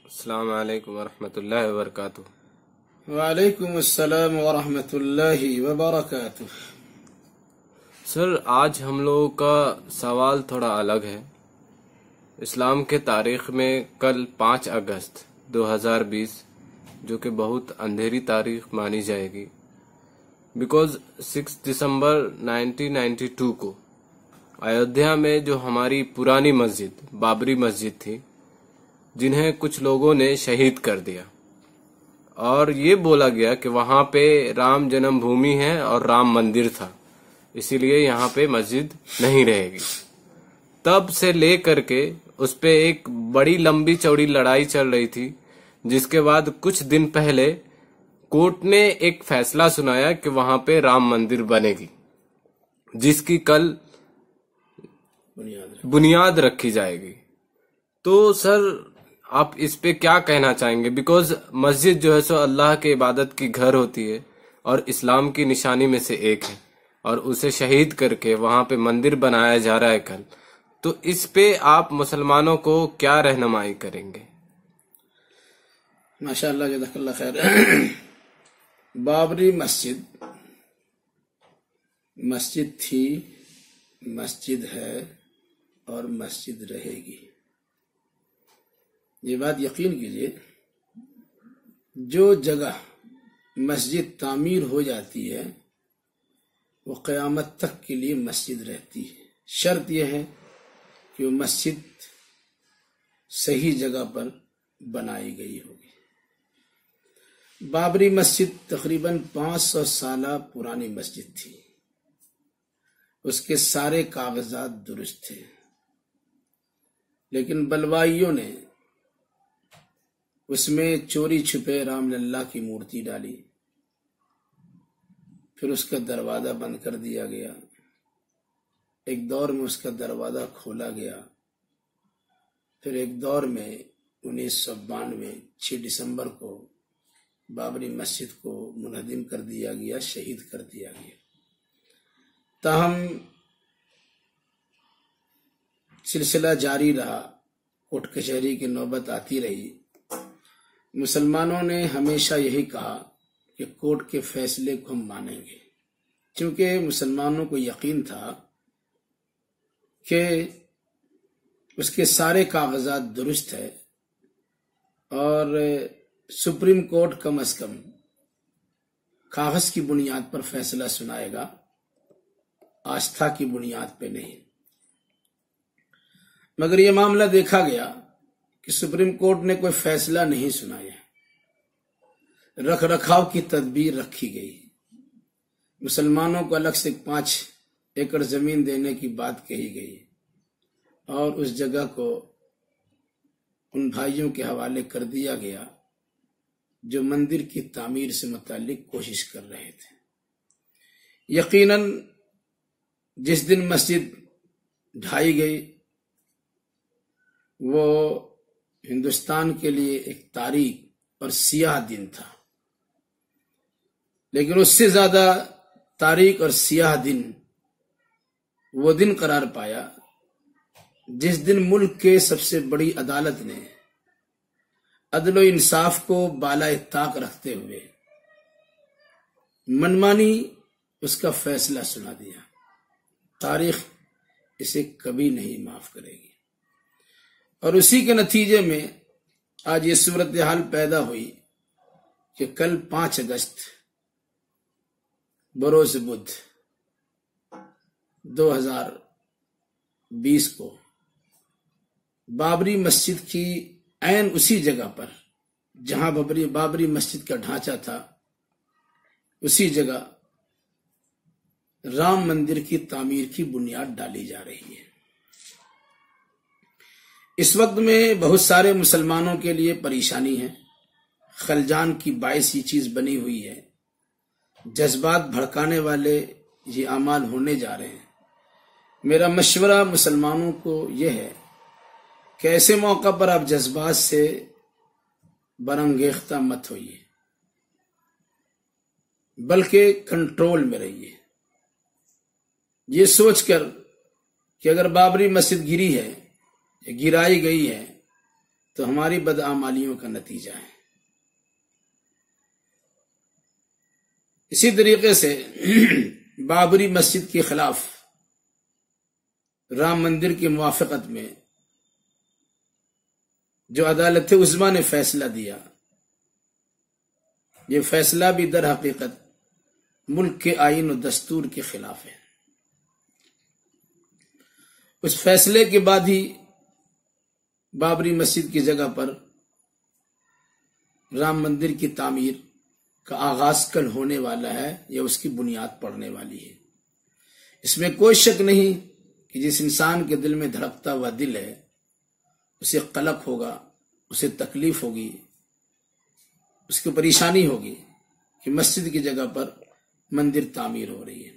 السلام علیکم ورحمۃ اللہ وبرکاتہ۔ وعلیکم السلام ورحمۃ اللہ وبرکاتہ۔ سر، آج ہم لوگوں کا سوال تھوڑا الگ ہے۔ اسلام کے تاریخ میں کل 5 اگست 2020 جو کہ بہت اندھیری تاریخ مانی جائے گی، بیکاز 6 دسمبر 1992 کو ایودھیا میں جو ہماری پرانی مسجد بابری مسجد تھی، جنہیں کچھ لوگوں نے شہید کر دیا، اور یہ بولا گیا کہ وہاں پہ رام جنم بھومی ہے اور رام مندر تھا، اسی لیے یہاں پہ مسجد نہیں رہے گی۔ تب سے لے کر کے اس پہ ایک بڑی لمبی چوڑی لڑائی چل رہی تھی، جس کے بعد کچھ دن پہلے کورٹ نے ایک فیصلہ سنایا کہ وہاں پہ رام مندر بنے گی، جس کی کل بنیاد رکھی جائے گی۔ تو سر، آپ اس پہ کیا کہنا چاہیں گے؟ بیکاز مسجد جو ہے سو اللہ کے عبادت کی گھر ہوتی ہے اور اسلام کی نشانی میں سے ایک ہے، اور اسے شہید کر کے وہاں پہ مندر بنایا جا رہا ہے کل، تو اس پہ آپ مسلمانوں کو کیا رہنمائی کریں گے؟ ماشاء اللہ، جزاک اللہ خیر۔ بابری مسجد تھی، مسجد ہے اور مسجد رہے گی۔ یہ بات یقین کیجئے، جو جگہ مسجد تعمیر ہو جاتی ہے وہ قیامت تک کے لیے مسجد رہتی ہے۔ شرط یہ ہے کہ وہ مسجد صحیح جگہ پر بنائی گئی ہوگی۔ بابری مسجد تقریباً 500 سالہ پرانی مسجد تھی، اس کے سارے کاغذات درست تھے، لیکن بلوائیوں نے اس میں چوری چھپے رام للہ کی مورتی ڈالی، پھر اس کا دروازہ بند کر دیا گیا۔ ایک دور میں اس کا دروازہ کھولا گیا، پھر ایک دور میں 1992 6 دسمبر کو بابری مسجد کو منہدم کر دیا گیا، شہید کر دیا گیا۔ تاہم سلسلہ جاری رہا، کورٹ کچہری کی نوبت آتی رہی۔ مسلمانوں نے ہمیشہ یہی کہا کہ کورٹ کے فیصلے کو ہم مانیں گے، کیونکہ مسلمانوں کو یقین تھا کہ اس کے سارے کاغذات درست ہے، اور سپریم کورٹ کم از کم کاغذ کی بنیاد پر فیصلہ سنائے گا، آستھا کی بنیاد پہ نہیں۔ مگر یہ معاملہ دیکھا گیا کہ سپریم کورٹ نے کوئی فیصلہ نہیں سنایا، رکھ رکھاؤ کی تدبیر رکھی گئی۔ مسلمانوں کو الگ سے 5 ایکڑ زمین دینے کی بات کہی گئی، اور اس جگہ کو ان بھائیوں کے حوالے کر دیا گیا جو مندر کی تعمیر سے متعلق کوشش کر رہے تھے۔ یقیناً جس دن مسجد ڈھائی گئی وہ ہندوستان کے لیے ایک تاریک اور سیاہ دن تھا، لیکن اس سے زیادہ تاریک اور سیاہ دن وہ دن قرار پایا جس دن ملک کے سب سے بڑی عدالت نے عدل و انصاف کو بالائے طاق رکھتے ہوئے منمانی اس کا فیصلہ سنا دیا۔ تاریخ اسے کبھی نہیں معاف کرے گی، اور اسی کے نتیجے میں آج یہ صورتحال پیدا ہوئی کہ کل 5 اگست بروز بدھ 2020 کو بابری مسجد کی عین اسی جگہ پر جہاں بابری مسجد کا ڈھانچہ تھا، اسی جگہ رام مندر کی تعمیر کی بنیاد ڈالی جا رہی ہے۔ اس وقت میں بہت سارے مسلمانوں کے لیے پریشانی ہے، خلجان کی باعث یہ چیز بنی ہوئی ہے، جذبات بھڑکانے والے یہ اعمال ہونے جا رہے ہیں۔ میرا مشورہ مسلمانوں کو یہ ہے کہ ایسے موقع پر آپ جذبات سے برانگیختہ مت ہوئیے، بلکہ کنٹرول میں رہیے، یہ سوچ کر کہ اگر بابری مسجد گری ہے، گرائی گئی ہے، تو ہماری بدعمالیوں کا نتیجہ ہے۔ اسی طریقے سے بابری مسجد کے خلاف رام مندر کی موافقت میں جو عدالت عظمیٰ نے فیصلہ دیا، یہ فیصلہ بھی در حقیقت ملک کے آئین و دستور کے خلاف ہے۔ اس فیصلے کے بعد ہی بابری مسجد کی جگہ پر رام مندر کی تعمیر کا آغاز کل ہونے والا ہے یا اس کی بنیاد پڑنے والی ہے۔ اس میں کوئی شک نہیں کہ جس انسان کے دل میں دھڑکتا ہوا دل ہے اسے قلق ہوگا، اسے تکلیف ہوگی، اس کو پریشانی ہوگی کہ مسجد کی جگہ پر مندر تعمیر ہو رہی ہے۔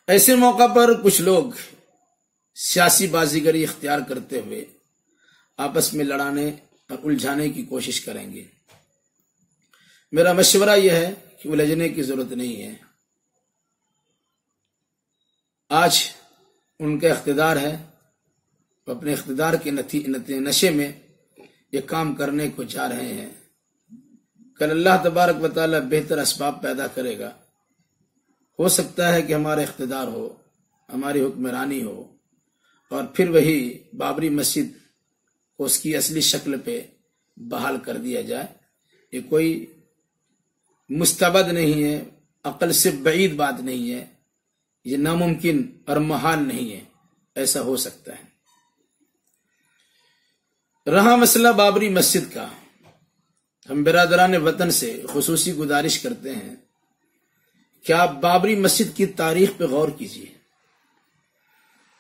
ایسے موقع پر کچھ لوگ سیاسی بازیگری اختیار کرتے ہوئے آپس میں لڑانے اور الجھانے کی کوشش کریں گے۔ میرا مشورہ یہ ہے کہ الجھنے کی ضرورت نہیں ہے۔ آج ان کا اقتدار ہے، وہ اپنے اقتدار کے نشے میں یہ کام کرنے کو جا رہے ہیں۔ کل اللہ تبارک و تعالی بہتر اسباب پیدا کرے گا۔ ہو سکتا ہے کہ ہمارا اقتدار ہو، ہماری حکمرانی ہو، اور پھر وہی بابری مسجد کو اس کی اصلی شکل پہ بحال کر دیا جائے۔ یہ کوئی مستبد نہیں ہے، عقل سے بعید بات نہیں ہے، یہ ناممکن اور محال نہیں ہے، ایسا ہو سکتا ہے۔ رہا مسئلہ بابری مسجد کا، ہم برادران وطن سے خصوصی گزارش کرتے ہیں کہ آپ بابری مسجد کی تاریخ پہ غور کیجیے۔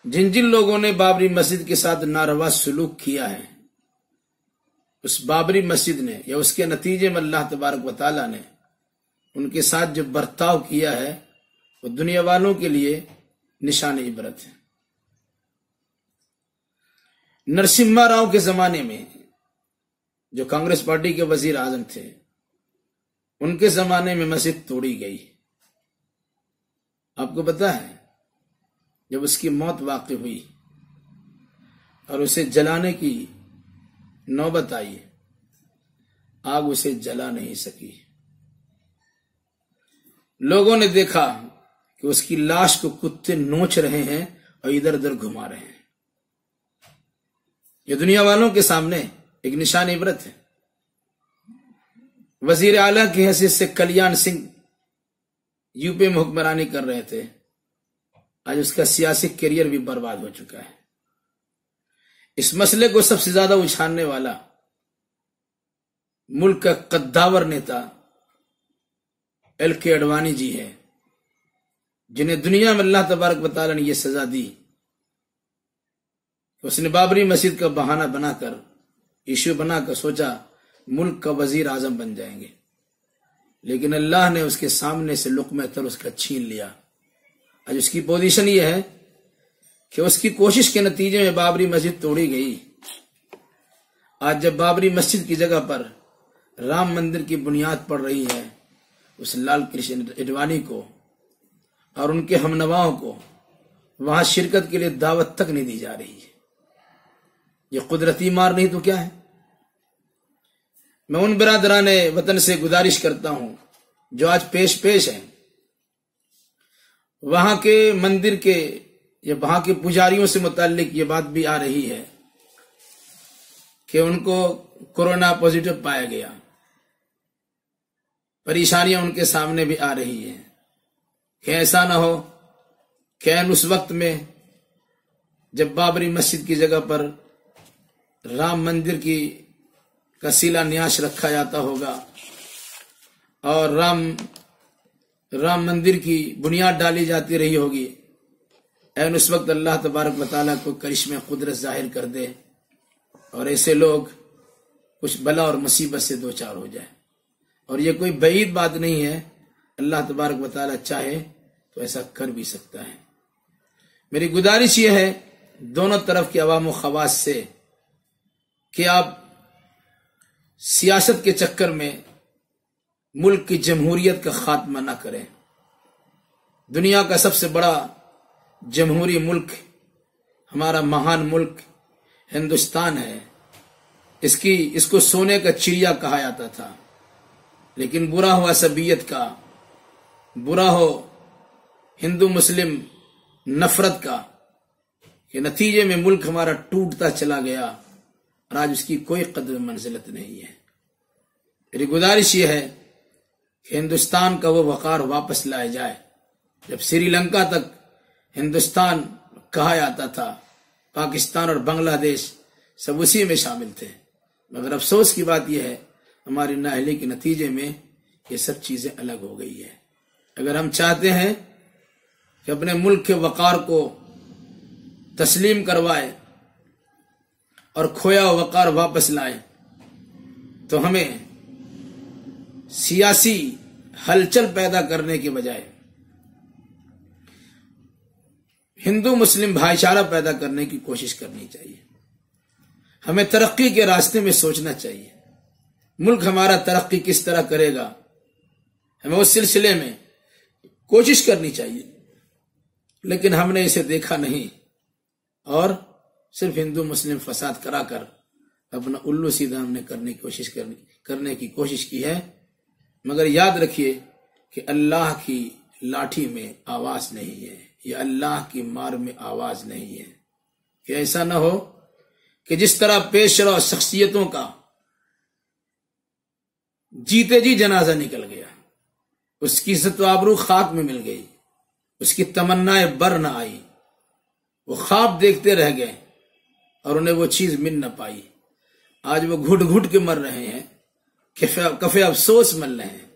جن جن لوگوں نے بابری مسجد کے ساتھ ناروا سلوک کیا ہے، اس بابری مسجد نے یا اس کے نتیجے میں اللہ تبارک و تعالیٰ نے ان کے ساتھ جو برتاؤ کیا ہے وہ دنیا والوں کے لیے نشان عبرت ہے۔ نرسمہا راؤ کے زمانے میں جو کانگریس پارٹی کے وزیر اعظم تھے، ان کے زمانے میں مسجد توڑی گئی۔ آپ کو پتا ہے جب اس کی موت واقع ہوئی اور اسے جلانے کی نوبت آئی، آگ اسے جلا نہیں سکی۔ لوگوں نے دیکھا کہ اس کی لاش کو کتے نوچ رہے ہیں اور ادھر ادھر گھما رہے ہیں۔ یہ دنیا والوں کے سامنے ایک نشان عبرت ہے۔ وزیر اعلیٰ کی حیثیت سے کلیان سنگھ یو پی میں حکمرانی کر رہے تھے، آج اس کا سیاسی کیریئر بھی برباد ہو چکا ہے۔ اس مسئلے کو سب سے زیادہ اچھالنے والا ملک کا قداور نیتا ایل کے اڈوانی جی ہے، جنہیں دنیا میں اللہ تبارک و تعالیٰ نے یہ سزا دی۔ اس نے بابری مسجد کا بہانہ بنا کر، ایشو بنا کر سوچا ملک کا وزیر اعظم بن جائیں گے، لیکن اللہ نے اس کے سامنے سے لقمہ تر اس کا چھین لیا۔ آج اس کی پوزیشن یہ ہے کہ اس کی کوشش کے نتیجے میں بابری مسجد توڑی گئی۔ آج جب بابری مسجد کی جگہ پر رام مندر کی بنیاد پڑ رہی ہے، اس لال کرشن اڈوانی کو اور ان کے ہمنواؤں کو وہاں شرکت کے لیے دعوت تک نہیں دی جا رہی ہے۔ یہ قدرتی مار نہیں تو کیا ہے؟ میں ان برادران وطن سے گزارش کرتا ہوں جو آج پیش ہیں، وہاں کے مندر کے یا وہاں کے پجاریوں سے متعلق یہ بات بھی آ رہی ہے کہ ان کو کورونا پازیٹو پایا گیا، پریشانیاں ان کے سامنے بھی آ رہی ہیں کہ ایسا نہ ہو کہ اس وقت میں جب بابری مسجد کی جگہ پر رام مندر کی کسیلہ نیاش رکھا جاتا ہوگا اور رام مندر کی بنیاد ڈالی جاتی رہی ہوگی، اس وقت اللہ تبارک و تعالیٰ کو کرشمہ قدرت ظاہر کر دے اور ایسے لوگ کچھ بلا اور مصیبت سے دوچار ہو جائے۔ اور یہ کوئی بعید بات نہیں ہے، اللہ تبارک و تعالیٰ چاہے تو ایسا کر بھی سکتا ہے۔ میری گزارش یہ ہے دونوں طرف کے عوام و خواص سے کہ آپ سیاست کے چکر میں ملک کی جمہوریت کا خاتمہ نہ کریں۔ دنیا کا سب سے بڑا جمہوری ملک ہمارا مہان ملک ہندوستان ہے، اس کو سونے کا چڑیا کہا جاتا تھا، لیکن برا ہو عصبیت کا، برا ہو ہندو مسلم نفرت کا، کہ نتیجے میں ملک ہمارا ٹوٹتا چلا گیا اور آج اس کی کوئی قدر منزلت نہیں ہے۔ میری گزارش یہ ہے کہ ہندوستان کا وہ وقار واپس لایا جائے۔ جب سری لنکا تک ہندوستان کہا جاتا تھا، پاکستان اور بنگلہ دیش سب اسی میں شامل تھے، مگر افسوس کی بات یہ ہے ہماری نااہلی کے نتیجے میں یہ سب چیزیں الگ ہو گئی ہے۔ اگر ہم چاہتے ہیں کہ اپنے ملک کے وقار کو تسلیم کروائے اور کھویا وقار واپس لائے تو ہمیں سیاسی ہلچل پیدا کرنے کے بجائے ہندو مسلم بھائی چارہ پیدا کرنے کی کوشش کرنی چاہیے۔ ہمیں ترقی کے راستے میں سوچنا چاہیے، ملک ہمارا ترقی کس طرح کرے گا، ہمیں اس سلسلے میں کوشش کرنی چاہیے۔ لیکن ہم نے اسے دیکھا نہیں اور صرف ہندو مسلم فساد کرا کر اپنا الو سیدھا ہم نے کرنے کی کوشش کی ہے۔ مگر یاد رکھیے کہ اللہ کی لاٹھی میں آواز نہیں ہے، یا اللہ کی مار میں آواز نہیں ہے، کہ ایسا نہ ہو کہ جس طرح پیش رو شخصیتوں کا جیتے جی جنازہ نکل گیا، اس کی عزت و آبرو خاک میں مل گئی، اس کی تمنائیں بر نہ آئی، وہ خواب دیکھتے رہ گئے اور انہیں وہ چیز مل نہ پائی۔ آج وہ گھٹ گھٹ کے مر رہے ہیں، کفے افسوس مل رہے ہیں۔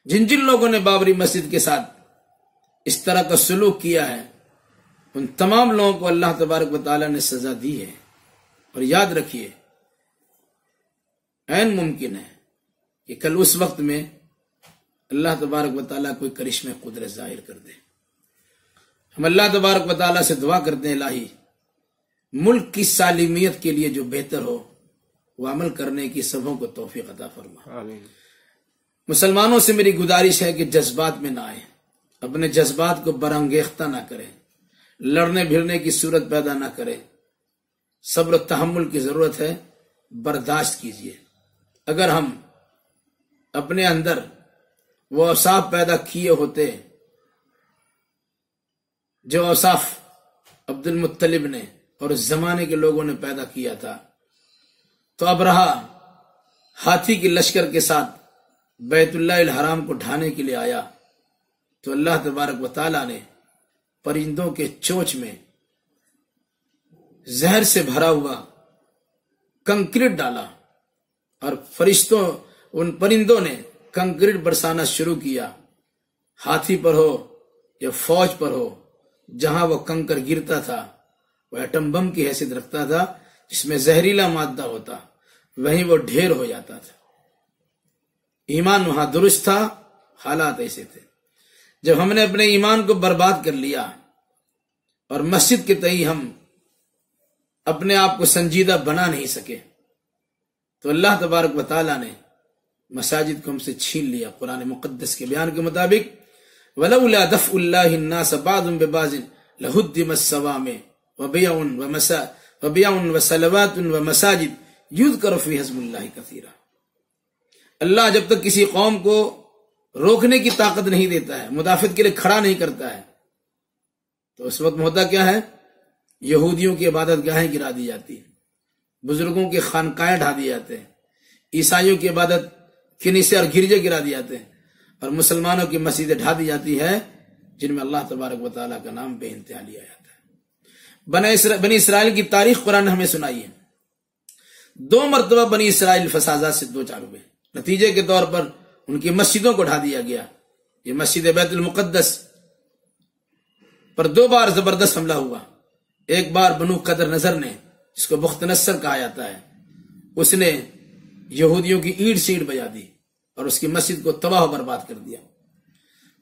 جن لوگوں نے بابری مسجد کے ساتھ اس طرح کا سلوک کیا ہے، ان تمام لوگوں کو اللہ تبارک و تعالیٰ نے سزا دی ہے۔ اور یاد رکھیے عین ممکن ہے کہ کل اس وقت میں اللہ تبارک و تعالیٰ کوئی کرشمہ قدرت ظاہر کر دے۔ ہم اللہ تبارک و تعالیٰ سے دعا کرتے ہیں، الہی ملک کی سالمیت کے لیے جو بہتر ہو وہ عمل کرنے کی سبوں کو توفیق عطا فرما۔ آمین۔ مسلمانوں سے میری گزارش ہے کہ جذبات میں نہ آئے، اپنے جذبات کو برانگیختہ نہ کرے، لڑنے بھیڑنے کی صورت پیدا نہ کرے۔ صبر و تحمل کی ضرورت ہے، برداشت کیجیے۔ اگر ہم اپنے اندر وہ اوصاف پیدا کیے ہوتے جو اوصاف عبد المطلب نے اور اس زمانے کے لوگوں نے پیدا کیا تھا، تو ابرہا ہاتھی کی لشکر کے ساتھ بیت اللہ الحرام کو ڈھانے کے لیے آیا تو اللہ تبارک و تعالیٰ نے پرندوں کے چونچ میں زہر سے بھرا ہوا کنکریٹ ڈالا اور ان پرندوں نے کنکریٹ برسانا شروع کیا۔ ہاتھی پر ہو یا فوج پر ہو، جہاں وہ کنکر گرتا تھا وہ ایٹم بم کی حیثیت رکھتا تھا، جس میں زہریلا مادہ ہوتا، وہیں وہ ڈھیر ہو جاتا تھا۔ ایمان وہاں درست تھا، حالات ایسے تھے۔ جب ہم نے اپنے ایمان کو برباد کر لیا اور مسجد کے تئیں ہم اپنے آپ کو سنجیدہ بنا نہیں سکے تو اللہ تبارک و تعالیٰ نے مساجد کو ہم سے چھین لیا۔ قرآن مقدس کے بیان کے مطابق وَلَوْلَا دَفْعُ اللَّهِ النَّاسَ بَعْضُهُم بِبَعْضٍ لَهُدِّمَتْ الصَّوَامِعُ وَبِيَعٌ وَصَلَوَاتٌ وَمَسَاجِدُ يُذْكَرُ فِيهَا اسْمُ اللَّهِ كَثِيرًا۔ اللہ جب تک کسی قوم کو روکنے کی طاقت نہیں دیتا ہے، مدافعت کے لیے کھڑا نہیں کرتا ہے، تو اس وقت ہوتا کیا ہے؟ یہودیوں کی عبادت گاہیں گرا دی جاتی ہیں، بزرگوں کے خانقاہیں ڈھا دیے جاتے ہیں، عیسائیوں کی عبادت کنیسے اور گرجے گرا دیے جاتے ہیں، اور مسلمانوں کی مسجدیں ڈھا دی جاتی ہے جن میں اللہ تبارک و تعالیٰ کا نام بے انتہا لیا جاتا ہے۔ بنی اسرائیل کی تاریخ قرآن نے ہمیں سنائی ہے۔ 2 مرتبہ بنی اسرائیل فسادات سے 2 چار ہوئے، نتیجے کے طور پر ان کی مسجدوں کو ڈھا دیا گیا۔ یہ مسجد بیت المقدس پر 2 بار زبردست حملہ ہوا۔ ایک بار بنو قدر نظر نے، جس کو بخت نصر کہا جاتا ہے، اس نے یہودیوں کی اینٹ سیڑھ بجا دی اور اس کی مسجد کو تباہ و برباد کر دیا۔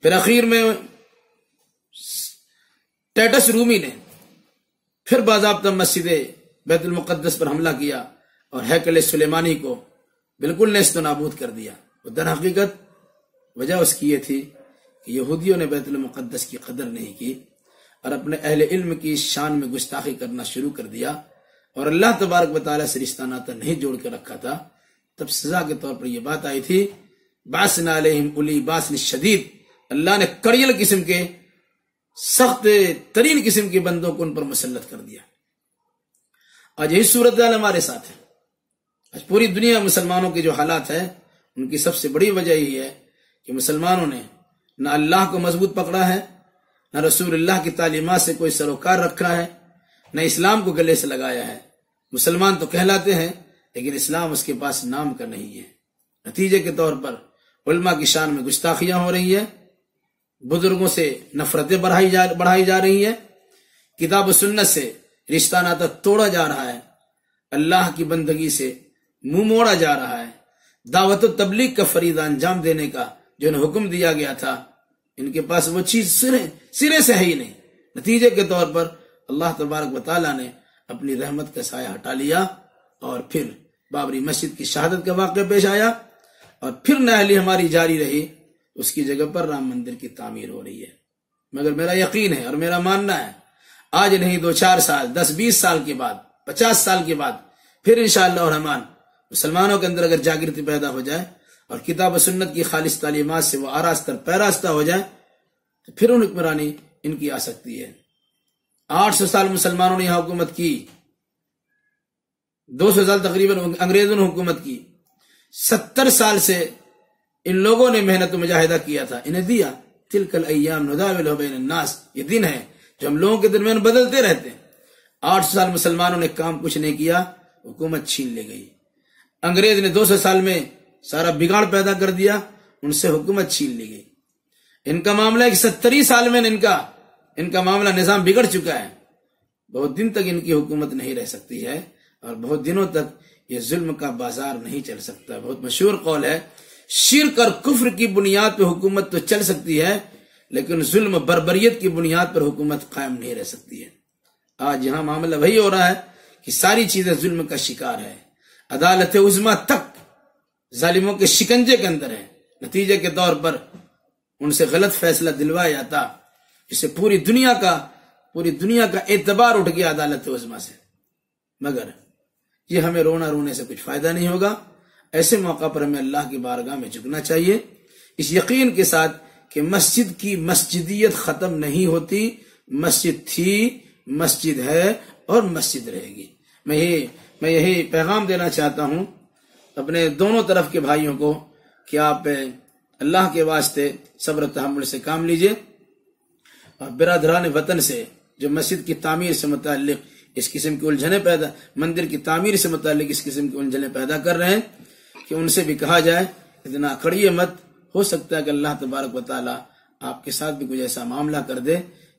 پھر اخیر میں ٹیٹس رومی نے پھر باضابطہ مسجد بیت المقدس پر حملہ کیا اور ہیکل سلیمانی کو بالکل نیست و نابود کر دیا۔ در حقیقت وجہ اس کی یہ تھی کہ یہودیوں نے بیت المقدس کی قدر نہیں کی اور اپنے اہل علم کی شان میں گستاخی کرنا شروع کر دیا، اور اللہ تبارک و تعالیٰ سے رشتہ ناتا نہیں جوڑ کے رکھا تھا، تب سزا کے طور پر یہ بات آئی تھی، باسنا علیہم اولی باس شدید، اللہ نے کڑیل قسم کے سخت ترین قسم کے بندوں کو ان پر مسلط کر دیا۔ آج یہی صورتحال ہمارے ساتھ ہے۔ آج پوری دنیا مسلمانوں کے جو حالات ہے ان کی سب سے بڑی وجہ یہی ہے کہ مسلمانوں نے نہ اللہ کو مضبوط پکڑا ہے، نہ رسول اللہ کی تعلیمات سے کوئی سروکار رکھا ہے، نہ اسلام کو گلے سے لگایا ہے۔ مسلمان تو کہلاتے ہیں لیکن اسلام اس کے پاس نام کا نہیں ہے۔ نتیجے کے طور پر علماء کی شان میں گستاخیاں ہو رہی ہیں، بزرگوں سے نفرتیں بڑھائی جا رہی ہیں، کتاب و سنت سے رشتہ ناتا توڑا جا رہا ہے، اللہ کی بندگی سے منہ موڑا جا رہا ہے، دعوت و تبلیغ کا فریضہ انجام دینے کا جو انہیں حکم دیا گیا تھا ان کے پاس وہ چیز سرے سے ہے ہی نہیں۔ نتیجے کے طور پر اللہ تبارک و تعالیٰ نے اپنی رحمت کا سایہ ہٹا لیا، اور پھر بابری مسجد کی شہادت کا واقعہ پیش آیا، اور پھر نااہلی ہماری جاری رہی، اس کی جگہ پر رام مندر کی تعمیر ہو رہی ہے۔ مگر میرا یقین ہے اور میرا ماننا ہے آج نہیں 2-4 سال 10-20 سال کے بعد 50 سال کے بعد پھر انشاءاللہ الرحمن مسلمانوں کے اندر اگر جاگرتی پیدا ہو جائے اور کتاب و سنت کی خالص تعلیمات سے وہ آراستہ پیراستہ ہو جائے تو پھر ان حکمرانی ان کی آ سکتی ہے۔ 800 سال مسلمانوں نے یہاں حکومت کی، 200 سال تقریباً انگریزوں نے حکومت کی، 70 سال سے ان لوگوں نے محنت و مجاہدہ کیا تھا، انہیں دیا۔ تلک الایام نداولها بین الناس، یہ دن ہے جو ہم لوگوں کے درمیان بدلتے رہتے ہیں۔ 800 سال مسلمانوں نے کام کچھ نہیں کیا، حکومت چھین لے گئی۔ انگریز نے 200 سال میں سارا بگاڑ پیدا کر دیا، ان سے حکومت چھین لی گئی۔ ان کا معاملہ 70 سال میں ان کا معاملہ نظام بگڑ چکا ہے، بہت دن تک ان کی حکومت نہیں رہ سکتی ہے، اور بہت دنوں تک یہ ظلم کا بازار نہیں چل سکتا۔ بہت مشہور قول ہے، شرک اور کفر کی بنیاد پہ حکومت تو چل سکتی ہے لیکن ظلم بربریت کی بنیاد پر حکومت قائم نہیں رہ سکتی ہے۔ آج یہاں معاملہ وہی ہو رہا ہے کہ ساری چیزیں ظلم کا شکار ہے، عدالت عظمیٰ تک ظالموں کے شکنجے کے اندر ہے۔ نتیجے کے طور پر ان سے غلط فیصلہ دلوایا جاتا، جسے پوری دنیا کا اعتبار اٹھ گیا عدالت عظمیٰ سے۔ مگر یہ ہمیں رونے سے کچھ فائدہ نہیں ہوگا۔ ایسے موقع پر ہمیں اللہ کی بارگاہ میں جھکنا چاہیے، اس یقین کے ساتھ کہ مسجد کی مسجدیت ختم نہیں ہوتی، مسجد تھی، مسجد ہے اور مسجد رہے گی۔ میں یہی پیغام دینا چاہتا ہوں اپنے دونوں طرف کے بھائیوں کو کہ آپ اللہ کے واسطے صبر و تحمل سے کام لیجئے، اور برادران وطن سے جو مسجد کی تعمیر سے متعلق اس قسم کی الجھنیں مندر کی تعمیر سے متعلق اس قسم کی الجھنیں پیدا کر رہے ہیں کہ ان سے بھی کہا جائے اتنا اکڑیے مت، ہو سکتا ہے کہ اللہ تبارک و تعالیٰ آپ کے ساتھ بھی کچھ ایسا معاملہ کر دے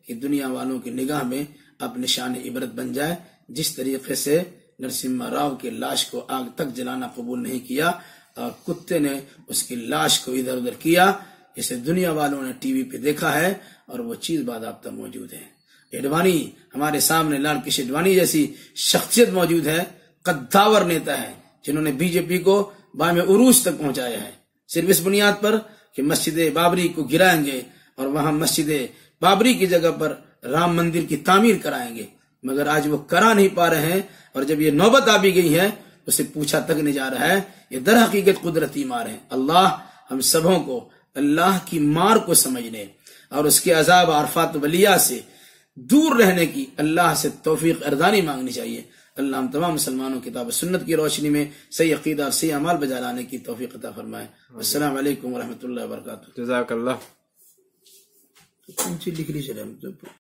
کہ دنیا والوں کی نگاہ میں آپ نشان عبرت بن جائے۔ جس طریقے سے نرسمہا راؤ کی لاش کو آگ تک جلانا قبول نہیں کیا اور کتے نے اس کی لاش کو ادھر ادھر کیا، جسے دنیا والوں نے ٹی وی پہ دیکھا ہے اور وہ چیز باضابطہ موجود ہے۔ اڈوانی ہمارے سامنے، لال کشن اڈوانی جیسی شخصیت موجود ہے، قداور نیتا ہے، جنہوں نے بی جے پی کو بام عروج تک پہنچایا ہے، صرف اس بنیاد پر کہ مسجد بابری کو گرائیں گے اور وہاں مسجد بابری کی جگہ پر رام مندر کی تعمیر کرائیں گے۔ مگر آج وہ کرا نہیں پا رہے ہیں، اور جب یہ نوبت آ بھی گئی ہے اسے پوچھا تک نہیں جا رہا ہے۔ یہ در حقیقت قدرتی مار ہے۔ اللہ ہم سبوں کو اللہ کی مار کو سمجھنے اور اس کے عذاب عرفات ولیہ سے دور رہنے کی اللہ سے توفیق ارزانی مانگنی چاہیے۔ اللہ ہم تمام مسلمانوں کتاب و سنت کی روشنی میں صحیح عقیدہ اور صحیح اعمال بجا لانے کی توفیق عطا فرمائے۔ السلام علیکم ورحمۃ اللہ وبرکاتہ۔ جزاک اللہ۔ لکھ لیجیے۔